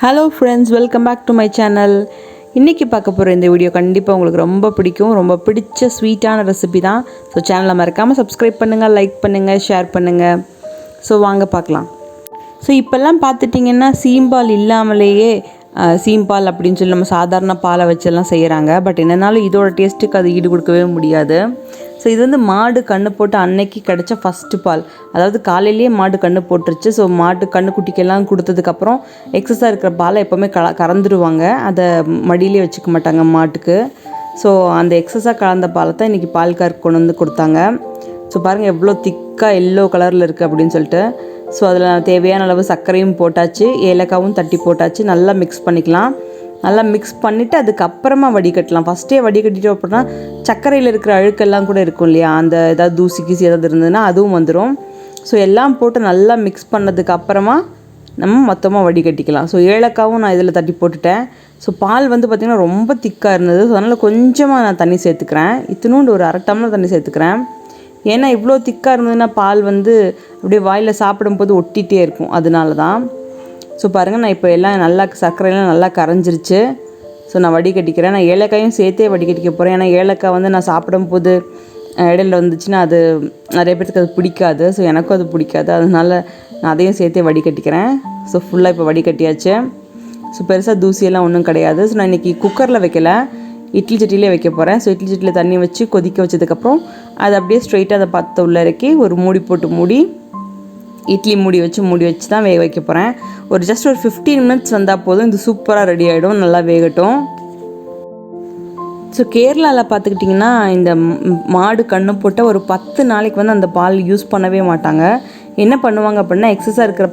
Hello friends, welcome back to my channel. இன்றைக்கி பார்க்க போகிற இந்த வீடியோ கண்டிப்பாக உங்களுக்கு ரொம்ப பிடிக்கும். ரொம்ப பிடிச்ச ஸ்வீட்டான ரெசிபி தான். ஸோ சேனலை மறக்காமல் சப்ஸ்கிரைப் பண்ணுங்கள், லைக் பண்ணுங்கள், ஷேர் பண்ணுங்கள். ஸோ வாங்க பார்க்கலாம். ஸோ இப்போல்லாம் பார்த்துட்டிங்கன்னா சீம்பால் இல்லாமலேயே சீம்பால் அப்படின்னு சொல்லி நம்ம சாதாரண பாலை வச்செல்லாம் செய்கிறாங்க. பட் என்னன்னாலும் இதோட டேஸ்ட்டுக்கு அது ஈடு கொடுக்கவே முடியாது. ஸோ இது வந்து மாடு கன்று போட்டு அன்னைக்கு கிடச்ச ஃபஸ்ட்டு பால். அதாவது காலையிலேயே மாடு கன்று போட்டுருச்சு. ஸோ மாட்டு கன்றுக்குட்டிக்கெல்லாம் கொடுத்ததுக்கப்புறம் எக்ஸஸாக இருக்கிற பாலை எப்போவுமே கறந்துடுவாங்க. அதை மடியிலே வச்சுக்க மாட்டாங்க மாட்டுக்கு. ஸோ அந்த எக்ஸஸாக கலந்த பாலை தான் இன்றைக்கி பால்காருக்கு கொண்டு வந்து கொடுத்தாங்க. ஸோ பாருங்கள் எவ்வளோ திக்காக எல்லோ கலரில் இருக்குது அப்படின்னு சொல்லிட்டு. ஸோ அதில் தேவையான அளவு சர்க்கரையும் போட்டாச்சு, ஏலக்காவும் தட்டி போட்டாச்சு. நல்லா மிக்ஸ் பண்ணிக்கலாம். நல்லா மிக்ஸ் பண்ணிவிட்டு அதுக்கப்புறமா வடிகட்டலாம். ஃபஸ்ட்டே வடிகட்டிட்டோம் அப்படின்னா சர்க்கரையில் இருக்கிற அழுக்கெல்லாம் கூட இருக்கும் இல்லையா, அந்த ஏதாவது தூசி கீசி ஏதாவது இருந்ததுன்னா அதுவும் வந்துடும். ஸோ எல்லாம் போட்டு நல்லா மிக்ஸ் பண்ணதுக்கப்புறமா நம்ம மொத்தமாக வடிகட்டிக்கலாம். ஸோ ஏலக்காவும் நான் இதில் தட்டி போட்டுட்டேன். ஸோ பால் வந்து பார்த்திங்கன்னா ரொம்ப திக்காக இருந்தது. ஸோ அதனால் கொஞ்சமாக நான் தண்ணி சேர்த்துக்கிறேன். இத்தினூண்டு ஒரு 1/2 டம்ளர் தண்ணி சேர்த்துக்கிறேன். ஏன்னா இவ்வளோ திக்காக இருந்ததுன்னா பால் வந்து அப்படியே வாயில் சாப்பிடும்போது ஒட்டிகிட்டே இருக்கும், அதனால தான். ஸோ பாருங்கள், நான் இப்போ எல்லாம் நல்லா சர்க்கரையெல்லாம் நல்லா கரைஞ்சிருச்சு. ஸோ நான் வடிகட்டிக்கிறேன். நான் ஏலக்காயும் சேர்த்தே வடிகட்டிக்க போகிறேன். ஏன்னா ஏலக்காய் வந்து நான் சாப்பிடும்போது இடையில வந்துச்சுன்னா அது நிறைய பேருக்கு அது பிடிக்காது. ஸோ எனக்கும் அது பிடிக்காது. அதனால் நான் அதையும் சேர்த்தே வடிகட்டிக்கிறேன். ஸோ ஃபுல்லாக இப்போ வடிகட்டியாச்சு. ஸோ பெருசாக தூசியெல்லாம் ஒன்றும் கிடையாது. ஸோ நான் இன்றைக்கி குக்கரில் வைக்கல, இட்லி சட்டிலே வைக்க போகிறேன். ஸோ இட்லி சட்டியில் தண்ணி வச்சு கொதிக்க வச்சதுக்கப்புறம் அதை அப்படியே ஸ்ட்ரைட்டாக அதை பற்ற உள்ள இறக்கி ஒரு மூடி போட்டு மூடி இட்லி மூடி வச்சு தான் வேக வைக்க போகிறேன். ஜஸ்ட் ஒரு 15 மினிட்ஸ் வந்தால் போதும். இது சூப்பராக ரெடி ஆகிடும், நல்லா வேகட்டும். ஸோ கேரளாவில் பார்த்துக்கிட்டிங்கன்னா இந்த மாடு கன்று போட்டால் ஒரு 10 நாளைக்கு வந்து அந்த பால் யூஸ் பண்ணவே மாட்டாங்க. என்ன பண்ணுவாங்க அப்படின்னா எக்ஸஸாக இருக்கிற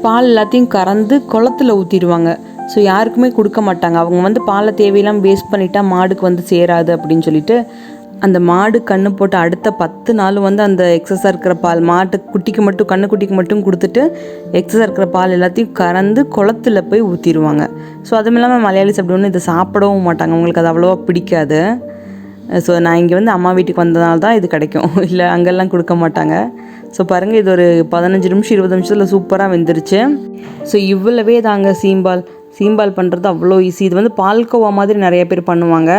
பால் எல்லாத்தையும் கறந்து குளத்துல ஊற்றிடுவாங்க. ஸோ யாருக்குமே கொடுக்க மாட்டாங்க. அவங்க வந்து பாலை தேவையெல்லாம் வேஸ்ட் பண்ணிட்டா மாடுக்கு வந்து சேராது அப்படின்னு சொல்லிட்டு அந்த மாடு கன்று போட்டு அடுத்த 10 நாள் வந்து அந்த எக்ஸஸாக இருக்கிற பால் குட்டிக்கு மட்டும் கொடுத்துட்டு எக்ஸஸாக இருக்கிற பால் எல்லாத்தையும் கறந்து குளத்துல போய் ஊற்றிடுவாங்க. ஸோ அதுவும் இல்லாமல் மலையாளிஸ் அப்படி ஒன்று இதை சாப்பிடவும் மாட்டாங்க, அவங்களுக்கு அது அவ்வளோவா பிடிக்காது. ஸோ நான் இங்கே வந்து அம்மா வீட்டுக்கு வந்ததுனால தான் இது கிடைக்கும், இல்லை அங்கெல்லாம் கொடுக்க மாட்டாங்க. ஸோ பாருங்கள், இது ஒரு 15 நிமிஷம் 20 நிமிஷத்தில் சூப்பராக வெந்துருச்சு. ஸோ இவ்வளவே தாங்க சீம்பால் பண்ணுறது அவ்வளோ ஈஸி. இது வந்து பால்கோவா மாதிரி நிறைய பேர் பண்ணுவாங்க.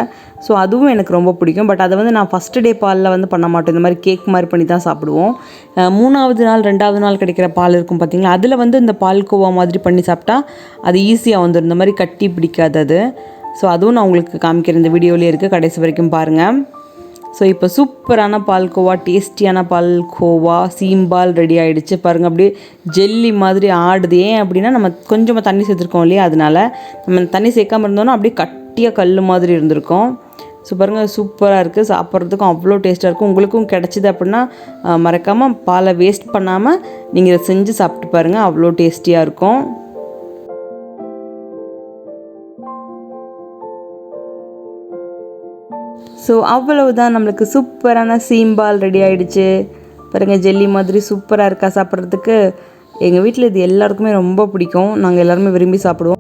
ஸோ அதுவும் எனக்கு ரொம்ப பிடிக்கும். பட் அதை வந்து நான் ஃபஸ்ட்டு டே பாலில் வந்து பண்ண மாட்டோம். இந்த மாதிரி கேக் மாதிரி பண்ணி தான் சாப்பிடுவோம். 3வது நாள் 2வது நாள் கிடைக்கிற பால் இருக்கும் பார்த்திங்களா, அதில் வந்து இந்த பால்கோவா மாதிரி பண்ணி சாப்பிட்டா அது ஈஸியாக வந்துடும். இந்த மாதிரி கட்டி பிடிக்காது அது. ஸோ அதுவும் நான் உங்களுக்கு காமிக்கிறேன், இந்த வீடியோலேயே இருக்குது, கடைசி வரைக்கும் பாருங்கள். ஸோ இப்போ சூப்பரான பால்கோவா, டேஸ்டியான பால்கோவா சீம்பால் ரெடி ஆகிடுச்சு. பாருங்கள், அப்படியே ஜெல்லி மாதிரி ஆடுது. ஏன் அப்படின்னா நம்ம கொஞ்சமாக தண்ணி சேர்த்துருக்கோம் இல்லையா, அதனால நம்ம தண்ணி சேர்க்காமல் இருந்தோன்னா அப்படியே கட்டியாக கல் மாதிரி இருந்திருக்கும். ஸோ பாருங்கள், சூப்பராக இருக்குது, சாப்பிட்றதுக்கும் அவ்வளோ டேஸ்ட்டாக இருக்கும். உங்களுக்கும் கிடச்சிது அப்படின்னா மறக்காமல் பாலை வேஸ்ட் பண்ணாமல் நீங்கள் இதை செஞ்சு சாப்பிட்டு பாருங்கள், அவ்வளோ டேஸ்டியாக இருக்கும். ஸோ அவ்வளவுதான், நம்மளுக்கு சூப்பரான சீம்பால் ரெடி ஆகிடுச்சு. பாருங்கள், ஜெல்லி மாதிரி சூப்பராக இருக்கா சாப்பிட்றதுக்கு. எங்கள் வீட்டில் இது எல்லாருக்குமே ரொம்ப பிடிக்கும். நாங்கள் எல்லாருமே விரும்பி சாப்பிடுவோம்.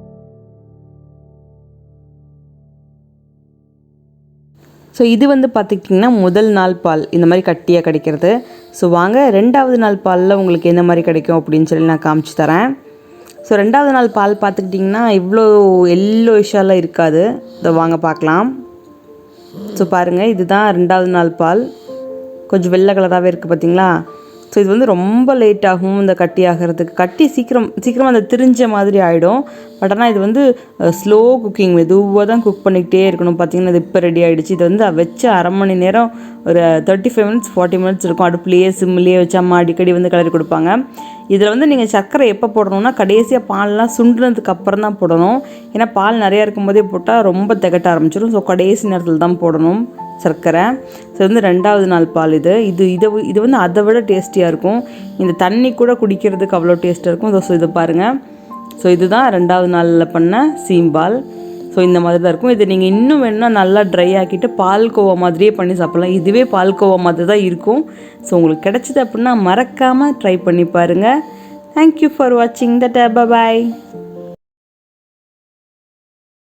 ஸோ இது வந்து பார்த்துக்கிட்டிங்கன்னா முதல் நாள் பால் இந்த மாதிரி கட்டியாக கிடைக்கிறது. ஸோ வாங்க 2வது நாள் பாலில் உங்களுக்கு எந்த மாதிரி கிடைக்கும் அப்படின்னு சொல்லி நான் காமிச்சு தரேன். ஸோ 2வது நாள் பால் பார்த்துக்கிட்டிங்கன்னா இவ்வளோ எல்லோ விஷயம்லாம் இருக்காது. இதை வாங்க பார்க்கலாம். ஸோ பாருங்கள், இதுதான் 2வது நாள் பால். கொஞ்சம் வெள்ளை கலராகவே இருக்குது பார்த்திங்களா. ஸோ இது வந்து ரொம்ப லேட் ஆகும் இந்த கட்டி ஆகிறதுக்கு. கட்டி சீக்கிரமாக அந்த திரிஞ்ச மாதிரி ஆகிடும். பட் ஆனால் இது வந்து ஸ்லோ குக்கிங், மெதுவாக தான் குக் பண்ணிக்கிட்டே இருக்கணும். பார்த்திங்கன்னா இது இப்போ ரெடி ஆகிடுச்சு. இது வந்து வச்சு 1/2 மணி நேரம், ஒரு 35 மினிட்ஸ் 40 மினிட்ஸ் இருக்கும். அடுப்புலேயே சிம்லேயே வச்சு அம்மா அடிக்கடி வந்து கிளறி கொடுப்பாங்க. இதில் வந்து நீங்கள் சர்க்கரை எப்போ போடணும்னா கடைசியாக பால்லாம் சுண்டுனதுக்கு அப்புறம் தான் போடணும். ஏன்னா பால் நிறையா இருக்கும்போதே போட்டால் ரொம்ப திகட்ட ஆரம்பிச்சிடும். ஸோ கடைசி நேரத்தில் தான் போடணும் சர்க்கரை. ஸோ வந்து 2வது நாள் பால் இது வந்து அதை விட டேஸ்டியாக இருக்கும். இந்த தண்ணி கூட குடிக்கிறதுக்கு அவ்வளோ டேஸ்ட்டாக இருக்கும். ஸோ இதை பாருங்கள். ஸோ இதுதான் 2வது நாளில் பண்ண சீம்பால். ஸோ இந்த மாதிரி தான் இருக்கும். இதை நீங்கள் இன்னும் வேணுன்னா நல்லா ட்ரை ஆக்கிட்டு பால்கோவா மாதிரியே பண்ணி சாப்பிட்லாம். இதுவே பால்கோவா மாதிரி தான் இருக்கும். ஸோ உங்களுக்கு கிடச்சிது அப்படின்னா மறக்காமல் ட்ரை பண்ணி பாருங்கள். தேங்க்யூ ஃபார் வாட்சிங். பாய்.